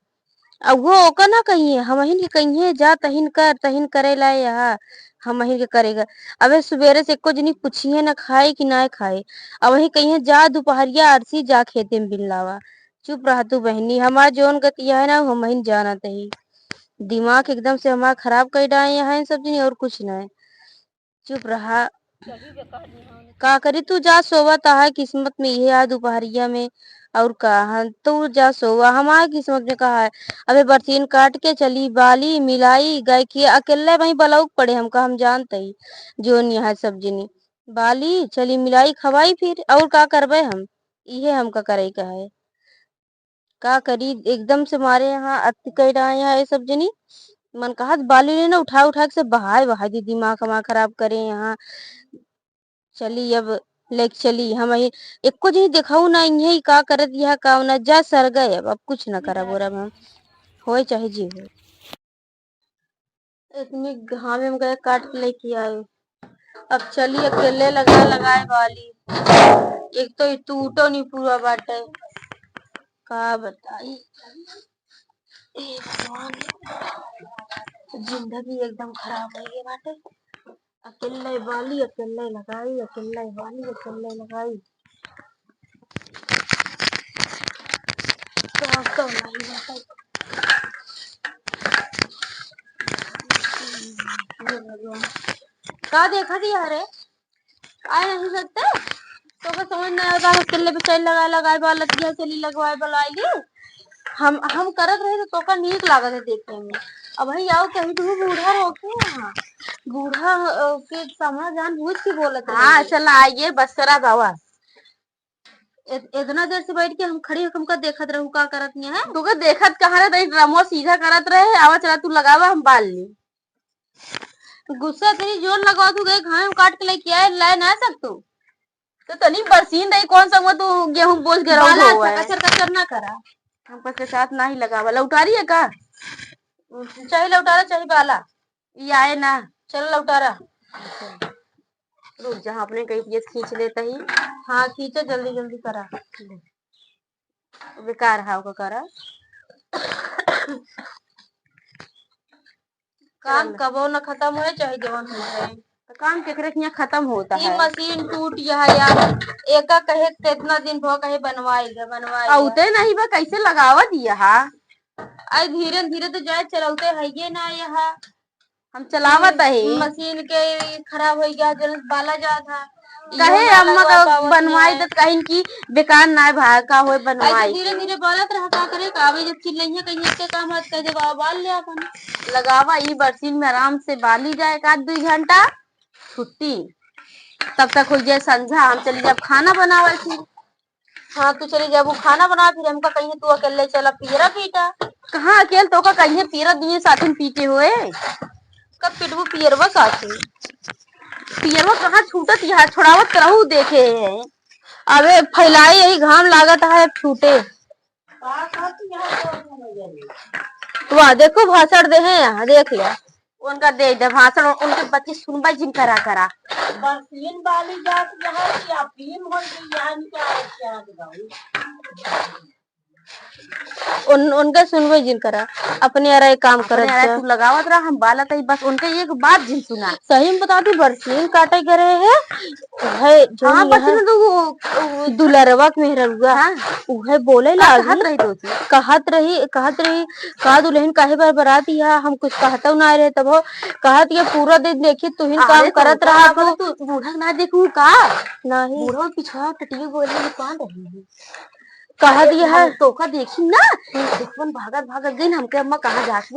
अब वो ओका ना कहिए हम ही के कहिए जा तहिन करे ला यहाँ हम ही के करेगा। अबे सवेरे से एको जनी पूछिए ना खाए कि ना खाए, अब वही कहिए जा दोपहरिया अरसी जा खेते में बिन लावा। चुप रहा तू बहनी, हमार जोन गतिया है ना हम ही जानत ही। दिमाग एकदम से हमारा खराब कर डाले यहाँ सब जनी और कुछ ना है। चुप रहा। का करी तू जा सोवा, तहार किस्मत में ये है दोपहरिया में। और कहा तू जा सोवा, हमारी किस्मत में कहा है। अबे बरसीन काट के चली बाली मिलाई गाय की अकेले वही बलौक पड़े हमका, हम जानते ही जो नहीं है सब जनी बाली चली मिलाई खवाई फिर और का करबे हम। इहे हमका करे का है। का करी एकदम से मारे यहाँ अति कह रहा है यहाँ ये सब जनी। मन कहा बाली ने ना उठा उठा के से बहाय बहाय दी, दिमाग हमारा खराब करे यहाँ। चली अब लेके चली हम ही एको जी दिखाऊ ना यही का करत यह का ना जा सर गए, अब कुछ ना करा बोरा हम होए चाहे जी हो। इतनी घामे में गए काट के लेके आए, अब चली अकेले लगा लगाए वाली। एक तो ये टूटो नहीं पूरा बाटे, का बताई। ए भगवान, जिंदगी एकदम खराब हो गई बाटे। अकेले वाली अकेले लगाई, अकेले वाली अकेले लगाई। तो नहीं बाटे। का देखा दिया रे, आए नहीं सकते तो का समझ नहीं आता। अकेले पे चल लगाए लगाए वाला दिया, चली लगवाए वाली। हम करत रहे तो का नीक लागत है देखने में। अब भाई आओ कहीं तू बूढ़ा रोके यहाँ, बूढ़ा के सामने जान बुझ के बोलत है। हाँ चल आइए बस करा बाबा। इतना देर से बैठ के हम खड़ी हमका देखत रहू का करत नहीं है। तू का देखत कहाँ रहे, ड्रमो सीधा करत रहे। आवा चला तू लगावा हम बाल ली। गुस्सा तेरी जोर लगा, तू गए घाम काट के लेके आए, ला ना सकतू तो तनी बरसीन रही। कौन सा तू गेहूं बोझ के रहो कचर कचर ना करा। हम के साथ ना ही लगावा। लौटारी है का, चाहे लौटारा चाहे बाला, ये आए ना। चल लौटारा, रुक जा अपने कहीं पीस खींच लेता ही। हाँ खींचो जल्दी जल्दी करा, बेकार है का करा। काम कबो न खत्म हो चाहे जवान हो जाए, तो काम केकरे के यहाँ खत्म होता है। मशीन टूट गया यार, एक कहे कितना दिन भो कहे बनवाए औते नहीं बा कैसे लगावा दिया हा। आई धीरे धीरे तो जाए चलौते है ये ना यहाँ। हम चलावत है, मशीन के खराब हो गया जल बाला जा था। कहे अम्मा का बनवाई दत कहीं की बेकार ना भाग का होए बनवाई। धीरे धीरे बोलत रहा का करे कावे जब चिल्लइया कहीं के काम मत कह दे बाल ले अपन लगावा। ई बरसीन में आराम से बाली जाए, एक आध 2 घंटा छुट्टी, तब तक हो जाए संझा। हम चली जब खाना बनावा थी। हाँ तू चली जब वो खाना बना, फिर हमका कहीं तू अकेले चला पीरा पीटा। कहाँ अकेले तो का कहीं पीरा दुनिया साथ में पीटे हुए। कब पिटबू पियरवा साथी, पियरवा कहाँ छूटत यहाँ छोड़ावत करहू देखे है। अबे फैलाई यही घाम लागत है छूटे। वाह देखो भाषण दे है यहाँ, देख लिया उनका दे दे भाषण। उनके बच्चे सुनबा जिन करा करा बरसीन वाली जात यहाँ की अफीम हो गई यहाँ उनका सुनबे जिन करा। अपने अरे काम कर तू लगावत रहा, हम बाला तई बस उनके एक बात जिन सुना। सही में बता दी बरसीन काटे करे है जो हाँ, तो दुलरवा के मेहरवा हाँ? उहे बोले कहत रही का दुल्हन काहे बार बरात है। हम कुछ कहता ना रहे तब कहत ये पूरा दिन देखी तू ही काम करत रहा। तू बूढ़ा ना देखू का नहीं, बूढ़ा पिछवा टटिया बोले दुकान रही कहा दिया है तो का देखी ना। देखवन भागत भागत गई हमके अम्मा कहाँ जाती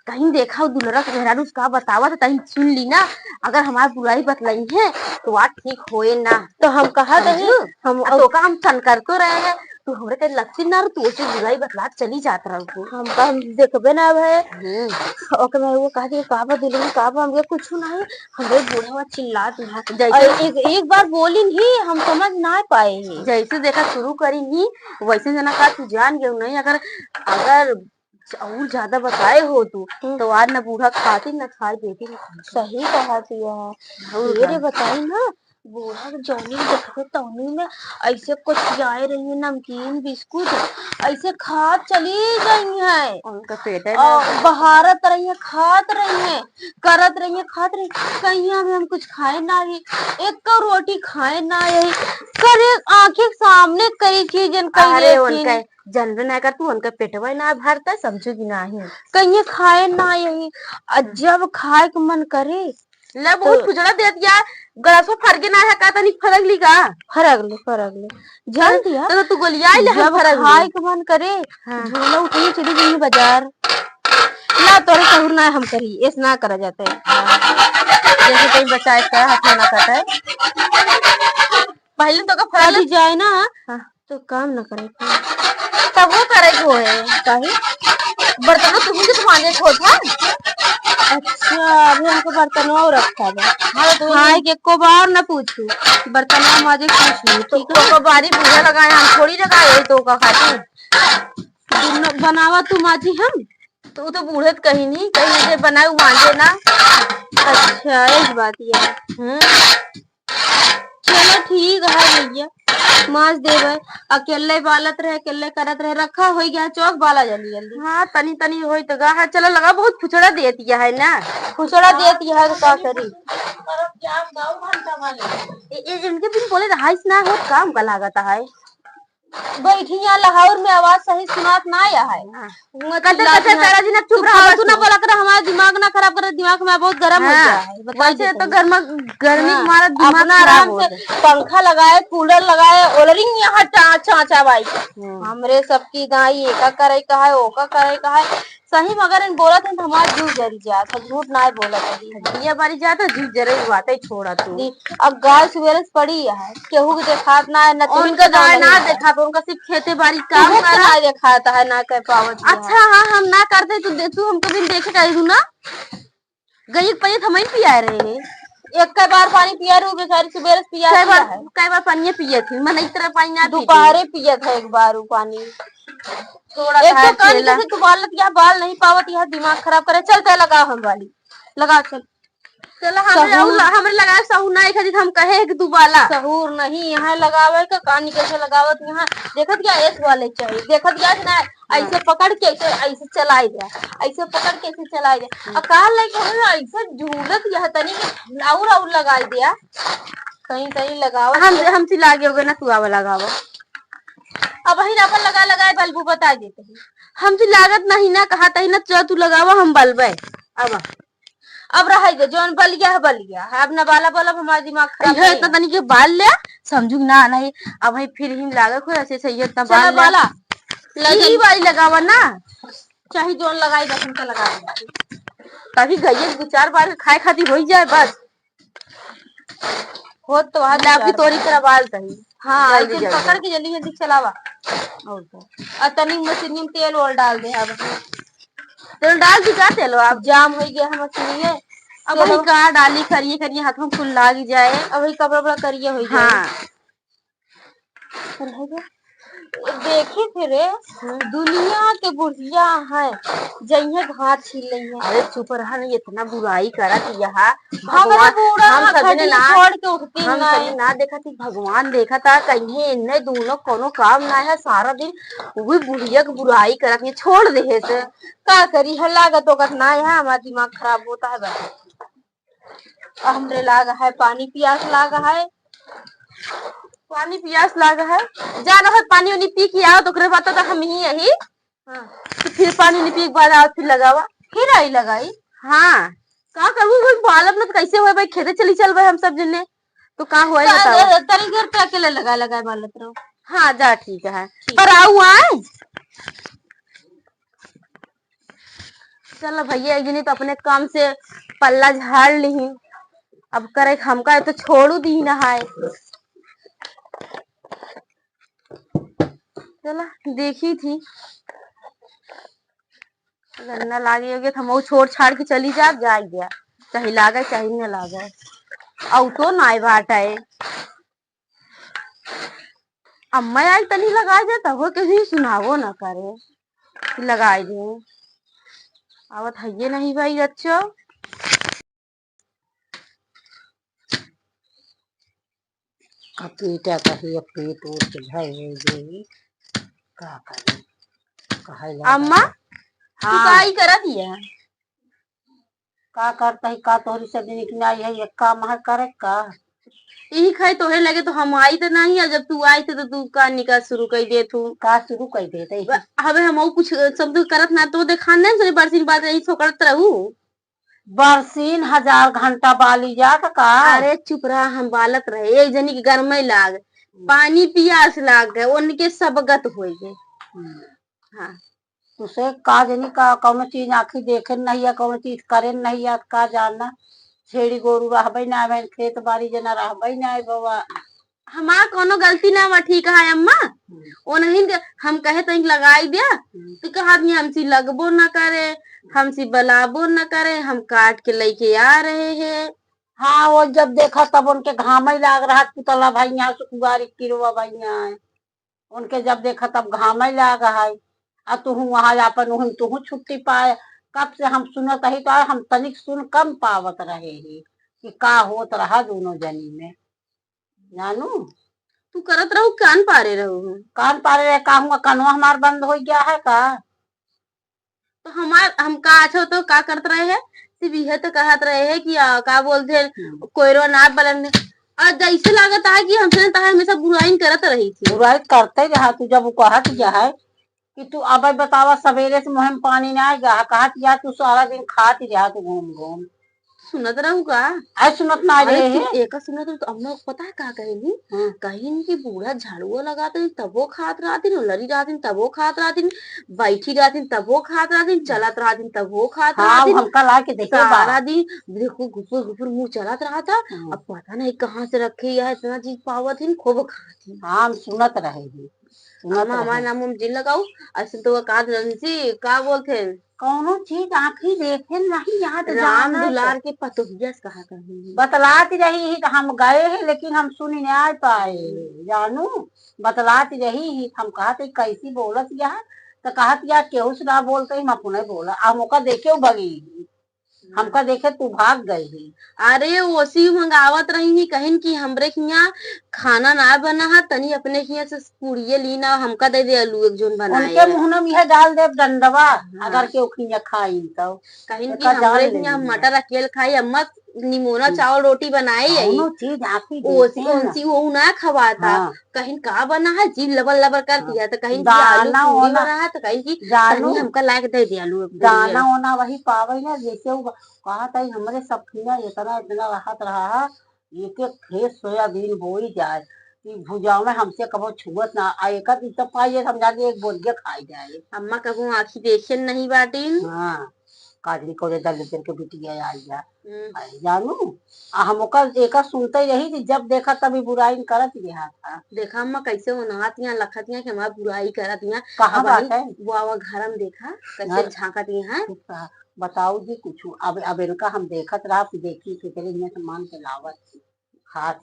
कहीं देखा दुलरा के मेहरारू का बतावा तो कहीं सुन ली ना। अगर हमारी बुराई बतलाई है तो आज ठीक होए ना। तो हम कहा दे हम तो का हम सन कर तो रहे हैं, तू हमरे के लक्षी ना तू उसे बुराई बतला चली जात रहा। हम देखबे ना है ओके मैं वो कहा दिया काबा दुल्हन काबा हमके कुछ नहीं। हमरे बूढ़ा हुआ चिल्लात एक बार बोली नहीं, हम समझ ना पाए जैसे देखा शुरू करी नहीं वैसे जना का तू जान गए नहीं। अगर अगर और ज्यादा बताए हो तू तो आज न बूढ़ा खाती न खाई बेटी न सही कहा ये बताई ना। बूढ़ा जौनी देखो तौनी में ऐसे कुछ जाए रही है नमकीन बिस्कुट ऐसे खात चली गई है। उनका पेट है बहारत रही है खात रही है करत रही है खात रही। कहीं हम कुछ खाए ना ही, एक रोटी खाए ना यही करे आंखें सामने कई चीज उनका जनबे ना कर तू उनका पेटवा ना भरता समझोगी नहीं। कहीं खाए ना यही जब खाए के मन करे ले बहुत फुजड़ा दे दिया। गलसो फरक ना है का तनी फरक ली का फरक ले जान दिया तो तू गोलियां ले हम फरक खाए के मन करे। झोला उठी चली गई बाजार ना तोरे कहूर ना हम करी ऐसा ना करा जाता है जैसे कहीं बचाए का हाथ ना करता है। पहले तो का फरक जाए ना तो काम ना करे तब वो करे को है काहे बर्तनों तुम के तुम्हारे खोता। अच्छा अभी हमको बर्तन और रखा है। हाँ के को बार न पूछू बर्तन माजे पूछू ठीक है। तो बारी बूढ़ा लगाए हम थोड़ी लगाए तो का खाती बनावा तू माजी हम तू तो बूढ़े तो कहीं नहीं, कहीं जे बनाए मांझे ना। अच्छा इस बात ये है। चलो ठीक है भैया, मांझ देवे। अकेले बालत रहे, अकेले करत रहे, रखा हो गया चौक बाला जल्दी जल्दी। हाँ तनी तनी होई तो गा है। चलो लगा बहुत खुचड़ा देती है ना, खुचड़ा देती है तो का करी। ये जिनके बिन बोले रहाइस ना हो काम का लागत है। बैठी यहाँ लाहौर में आवाज सही सुनात ना आया है। कते कते तारा जी ने चुप रहा, तू ना बोला कर, हमारा दिमाग ना खराब कर, दिमाग में बहुत गर्म हो गया है। वैसे तो गर्मी हमारा दिमाग खराब हो गया। पंखा लगाए, कूलर लगाए, ओलरिंग यहाँ चाचा भाई हमरे सबकी दाई एका करे का है, ओका करे का है। सही मगर इन बोला थे हमारा जू जरी जात, झूठ ना बोला था। ये बारी जाता जू जरे बातें छोड़ा तू। अब गाय सवेरे से पड़ी है, केहू के देखात ना है, न उनका गाय ना देखा, उनका सिर्फ खेती बाड़ी काम ना दिखाता है, ना कर पावत। अच्छा हाँ हम ना करते तो तू हम कभी देखे करू ना। गई पहिए थमई पिया रहे हैं, एक कई बार पानी पिया रू बेचारी, सुबह पिया है, कई बार पानी पिए थी। मैं इस तरह पानी ना दोपहरे पिया था एक बार वो पानी थोड़ा। एक तो कान जैसे तू बाल या बाल नहीं पावत, यह दिमाग खराब करे। चल लगाओ हम वाली लगा चल। चलो हमरे लगाए सहूर ना एक हम कहे कि तू बाला सहूर नहीं यहाँ लगावे का कानी कैसे लगावत यहाँ देखत क्या एस वाले चाहिए, देखत क्या ना ऐसे पकड़ के ऐसे चलाई दे, ऐसे पकड़ के ऐसे चलाई दे। अकाल लेके ऐसे झूलत यह तनी और लगाई दिया कहीं कहीं लगाओ। हम सिला गए ना, तू आवा लगावो। अब वही अपन लगाए बल्बू बता देते हैं। हमसे लागत नहीं ना, कहा तही ना चल तू लगावा हम बल्बे। अब रहा जोन बल गया है बल गया है, अब न बाला बोला हमारा दिमाग खराब है। इतना तनी के बाल ले समझू ना नहीं। अब वही फिर ही लागत हो ऐसे सही इतना बाल वाला लगी वाली लगावा ना, चाहे जोन लगाई दसन का लगा कभी गई 2-4 बार खाए खाती हो जाए बस हो तो आपकी तोरी तरह बाल सही। हाँ पकड़ के जल्दी जल्दी चलावा और तनी मशीन में तेल और डाल दे। अब तेल डाल दी का तेल आप जाम हो गया है मशीन। अब वही का डाली करिए करिए हाथ में फूल लाग जाए, अब वही कपड़ा बड़ा करिए हो जाए। हाँ देखी फिर दुनिया के बुढ़िया है जइए घाट छीन रही है। अरे चुप रहा नहीं, इतना बुराई करा थी यहाँ भगवान। हम सभी ना छोड़ के उठती हम सभी ना देखा थी, भगवान देखा था कहीं इन्हें दोनों कोनो काम ना है, सारा दिन वो बुढ़िया की बुराई करा थी। छोड़ दे से का करी है, लागत वगत ना है, हमारा दिमाग खराब होता है बस। हमरे लागा है पानी पियास लागा है, पानी पियास लागा है। जाना है पानी वानी पी के आओ तो बाद तो हम ही यही। हाँ। तो फिर पानी नहीं पी के बाद आओ फिर लगावा, फिर आई लगाई। हाँ का करूँ बालक न कैसे हुए भाई, खेते चली चल भाई हम सब जने तो का हुआ तरी घर पे अकेले लगा बालक रहो। हाँ जा ठीक है पर आओ आए। चलो भैया एक दिन तो अपने काम से पल्ला झाड़ ली, अब करे हमका तो छोड़ू दी ना है। चला देखी थी गन्ना लागे होगे तो हम छोड़ छाड़ के चली जा गया, चाहे लागे चाहे न लागे। औ तो नाई बाट है अम्मा आई तनी लगा दे तब किसी सुनावो न करे लगाई दे। आवत है नहीं भाई अच्छो पीटा कही पीट उठ जाए का करे अम्मा तू काई करत है का करता है का तोरी से दिन की आई है एक काम है करे का यही खाए तो है लगे तो हम आई तो नहीं है, जब तू आई थे तो तू का निकाल शुरू कर दे तू का शुरू कर दे हमें हम कुछ सब करत ना तो देखा नहीं बरसीन बात यही सो करत रहू। बरसीन 1000 घंटा बाली जात का। अरे चुप रहा, हम बालत रहे एक जनी के घर में लाग पानी पियास लाग गए उनके सबगत हो गए। हाँ तुसे का जनी का कौन चीज आखी देखे नहीं है, कौन चीज करे नहीं है का जानना। छेड़ी गोरू रहबे ना आवे खेत बाड़ी जना रहबे ना आए बाबा। हमार कोनो गलती ना हुआ ठीक है अम्मा। वो नहीं हम कहे तो लगाई दिया तो कहा आदमी हमसे लगबो न करे, हमसे बलाबो न करे, हम काट के लेके आ रहे हैं। हाँ वो जब देखा तब उनके घाम ही लाग रहा पुतला भाई यहाँ सुकुआरी किरवा भाई यहाँ उनके जब देखा तब घाम ही लाग है। आ तू वहां अपन वहीं तू छुट्टी पाए। कब से हम सुनत रही तो हम तनिक सुन कम पावत रहे ही कि का होत रहा दोनों जनी में। जानू तू करत रहू कान पारे रहू। कान पारे रहे का हुआ कनवा हमार बंद हो गया है का। तो हम का अच्छा तो का करत रहे हैं सिर्फ यह तो कहत रहे हैं कि का बोलते हैं कोयरो ना बलन और जैसे लागत है कि हमसे तो हमेशा बुराई करत रही थी। बुराई करते रहा तू जब वो कहत जा है कि तू अब बतावा सवेरे से मुँह में पानी ना आएगा कहत या तू सारा दिन खाती रहा तू घूम घूम। सुनत रहू का आज सुनत ना अरे रहे तू हैं। एक सुनत रहू तो अम्मा को पता है का कहेनी कहीं की बूढ़ा झाड़ुआ लगाते तबो खात रहती लड़ी रहती तबो खात रहती बैठी रहती तबो खात रहती चलत रहती तबो खात हाँ रहती हमका ला के देखे सारा दिन देखो घुपुर घुपुर मुंह चलत रहा था। अब पता नहीं कहाँ से रखे यह इतना चीज पावत ही खूब खाती। हाँ हम सुनत रहे ही अम्मा हमारे नाम हम जिन लगाऊ ऐसे तो का रंसी का बोलते कौनो चीज आखिर देखे नहीं याद राम दुलार के पतोहिया से कहा कहीं बतलाती रही ही तो हम गए हैं लेकिन हम सुन नहीं आ पाए। जानू बतलाती रही ही हम कहते कैसी बोलत यह तो कहत या केहू से ना बोलते हम अपने बोला हम ओका देखे भगी हमका देखे तू भाग गई ही। अरे ओसी मंगावत रही ही कहीं की हमरे यहाँ खाना ना बना है तनी अपने यहाँ से पूड़िये ली ना हमका दे दे आलू एक जोन बनाए उनके मुंह में यह डाल दे डंडवा अगर के उखिया खाई तो कहीं की हमरे यहाँ मटर अकेले खाई अम्मा निमोना चावल रोटी बनाई है चीज आखिर ओसी वो ना खवाता कहीं का बना है जी लबर लबर कर दिया तो कहीं की आलू पूरी बना है तो कहीं की हमका लायक दे दिया आलू दाना वाना वही पावे ना जैसे वो कहा था हमरे सब्जियां इतना इतना राहत रहा एक एक फ्रेश सोयाबीन बोई जाए कि भुजाओ में हमसे कबो छुअत ना एक तो पाइए समझा दिए एक बोल के खाई जाए। अम्मा कबो आखी देखे नहीं बाटी हाँ काजरी को दल के बिटिया आई जा जानू हम एक सुनते रही थी जब देखा तभी बुराई करत रहा था। देखा अम्मा कैसे नहातियां लखतियां कि हमारा बुराई करतियां कहाँ बात है वो घर में देखा कैसे झांकती हैं। बताओ जी कुछ अब इनका हम देखत रहा देखी तो मान के लावत खात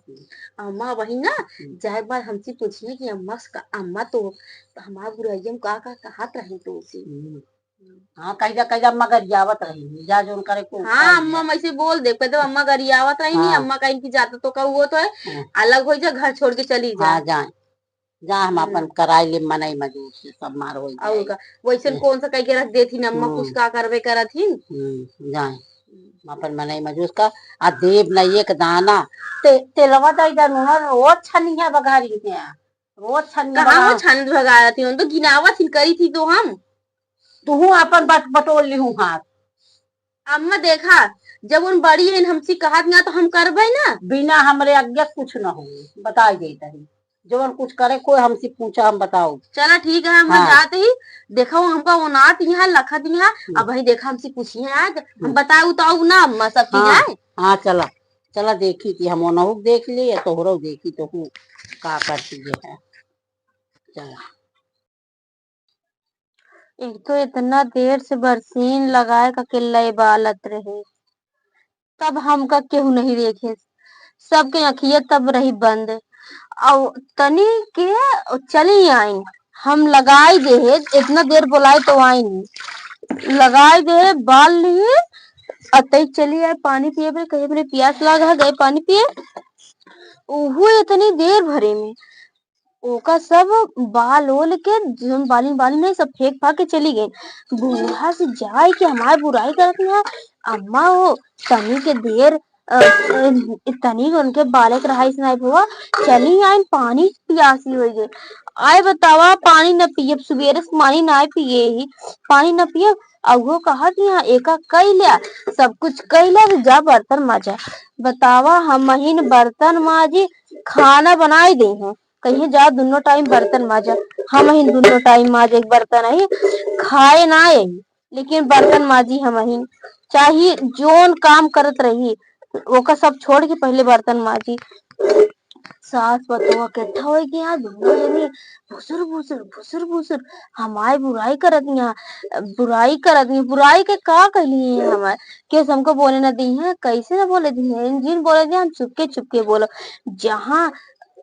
अम्मा वही ना जाए बार हमसे पूछिए कि अम्मा तो हमारा बुराइया में का कहत रही तो उसी हाँ कहीं अम्मा गरियावत रही जा जो करे को हाँ अम्मा मैं से बोल दे तो अम्मा गरियावत रही नहीं अम्मा कहीं की जाता तो का वो तो है अलग हो जा घर छोड़ के चली जा जाए जा हम अपन कराई ले मनाई मजूर से सब मार हो वैसे कौन सा कह के रख देती ना अम्मा कुछ का करवे करत ही जाए अपन मनाई मजूस का आ देव न एक दाना तेलवा दई दानुना रोज छनिया बघारी है रोज छनिया कहाँ वो छन भगा थी उन तो गिनावत ही करी थी तो हम तू अपन बटोल ली हूँ हाथ। अम्मा देखा जब उन बड़ी है हमसे कहा ना तो हम करबे ना बिना हमरे आज्ञा कुछ न हो बताई देता है जब कुछ करे कोई हमसे पूछा हम बताओ चला ठीक है हम जाते ही देखा हमका वो नात यहाँ लखत यहाँ अब वही देखा हमसे पूछिए आज हम बताऊ तो ना अम्मा सब चीज है। हाँ चला चला देखी थी हम ओनहु देख ली या तोहरो देखी तो हूँ का करती है। चला एक तो इतना देर से बरसीन लगाए का किल्ला बालत रहे तब हमका केहू नहीं देखे सबके अखियत तब रही बंद और तनी के चली आई हम लगाई दे इतना देर बुलाए तो आई नहीं लगाई दे बाल लिए अतई चली आए पानी पिए पे कहीं मेरे प्यास लगा गए पानी पिए ओहो इतनी देर भरे में ओका सब बाल ओल के बाली बाली नहीं सब फेंक फाक के चली गई बूढ़ा से जाए कि हमारी बुराई करती है अम्मा वो तनी के देर तनी उनके बालक रहा नहीं हुआ चली आई पानी प्यासी हो गई आए बतावा पानी न पिए सवेरे से पानी ना पिए ही पानी न पिए और वो कहा कि हाँ एका कैला सब कुछ कैला तो जा बर्तन माजा बतावा हम महीन बर्तन माजी खाना बनाए दे हैं कहीं जा दोनों टाइम बर्तन माजा हम ही दोनों टाइम माजे बर्तन आई खाए ना आई लेकिन बर्तन माजी हम ही चाहिए जोन काम करत रही ओका सब छोड़ के पहले बर्तन माजी सास पतोह इकट्ठा हो गया दोनों जने भुसुर भुसुर हमारी बुराई करत बुराई के का कहली है हमारे केस हमको बोले न दी है कैसे न बोले दी है जिन बोले दी हम चुपके बोलो जहाँ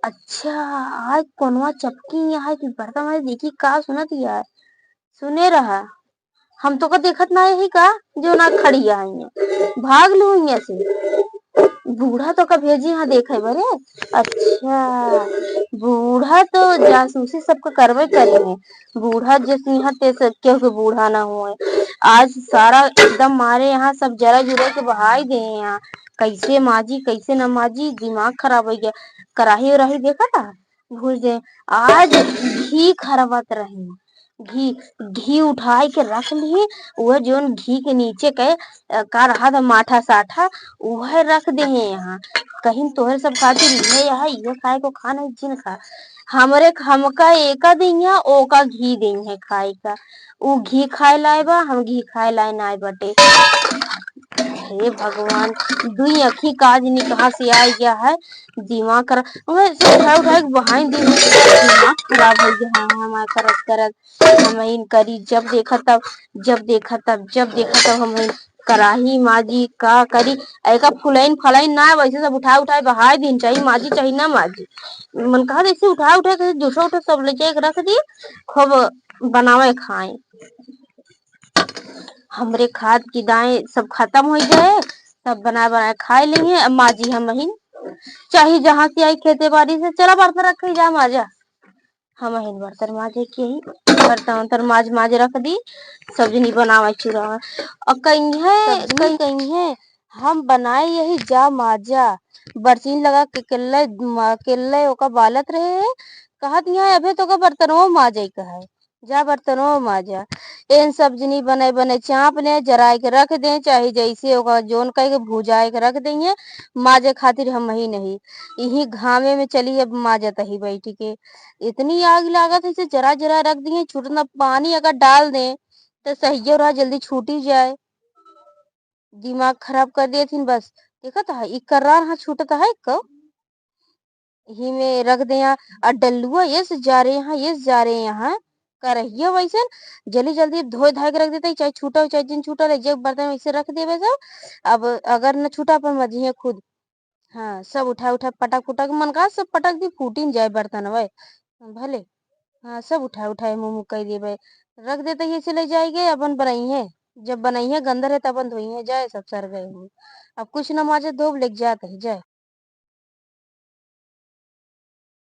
अच्छा आज कोनवा चपकी है कि बर्तन माजी देखी का सुनत यार सुने रहा हम तो का देखत ना यही का जो ना खड़ी आई है भाग लू यहाँ से। बूढ़ा तो का भेजी यहाँ देखे बरे। अच्छा बूढ़ा तो जासूसी सबका करवे करेंगे। बूढ़ा जैसे यहाँ तैसे क्यों के बूढ़ा ना हुए। आज सारा एकदम मारे यहाँ सब जरा जुरा के बहाई दे यहाँ। कैसे माजी कैसे न माजी दिमाग खराब हो गया। कराही उराही देखा था भूल जाए। आज घी खरबत रही घी घी उठाई के रख ली। वह जोन घी के नीचे के का रहा था माठा साठा वह रख दे हैं यहाँ। कहीं तोहर सब खातिर ये यहाँ ये खाए को खाना जिन खा हमरे हमका एका दिया ओका घी दे है खाए का। उ घी खाए लाए बा हम घी खाए लाए नाय बटे। हे भगवान दुई अखी काज नहीं कहाँ से आ गया है। दिमाग कर उठा उठा के बहाई दी दिमाग खराब हो गया है हमारा करत करत। हम इन करी जब देखा तब हम कराही माजी का करी ऐका फुलाइन फलाइन ना वैसे सब उठा उठाए बहाई दिन चाहिए माजी चाहिए ना माजी। मन कहा ऐसे उठा उठा के दूसरा उठा सब ले जाए रख दिए खूब बनावे खाए। हमरे खाद की दाएं सब खत्म हो जाए सब बना बना खाए लेंगे। अब माजी हम महीन चाहे जहाँ से आई खेती बाड़ी से चला बर्तन रख जा माजा। हम महीन बर्तन माजे के ही बर्तन वर्तन माज माज रख दी सब्जी नहीं बनावे चूरा और कहीं है हम बनाए यही जा माजा बरसीन लगा के केल्ले ओका बालत रहे कहत यहाँ अबे तो का बर्तनों माजे कहा जा बर्तनों माजा। एन सब्जी नहीं बने बने चाप ने जराए के रख दे चाहे जैसे ओका जोन कह के भुजाए के रख देंगे माजे खातिर हम ही नहीं यही घामे में चली अब माजत ही बैठ के। इतनी आग लागत है जरा जरा रख दिए छूटना पानी अगर डाल दें तो सही रहा जल्दी छूटी जाए। दिमाग खराब कर दिए थी बस देखा था इकर्रार हाँ छूटता है कब ही में रख दे यहाँ और डल्लुआ ये जा रहे यहाँ ये जा रहे यहाँ कर रही है वैसे जल्दी जल्दी धोए धाय के रख देते हैं, चाहे छूटा हो चाहे जिन छूटा रह बर्तन वैसे रख दे वैसा। अब अगर न छूटा पर मजी है खुद। हाँ सब उठा उठा पटक पुटक मन का सब पटक दी फूटी न जाए बर्तन वह भले। हाँ सब उठा उठाए मुंह मुँह कह दिए रख देते ही चले जाएंगे अपन बनाई है जब बनाई है गंदर है तब अपन धोई है जाए सब सर गए अब कुछ न माजे धोब लेके जाते है जाए।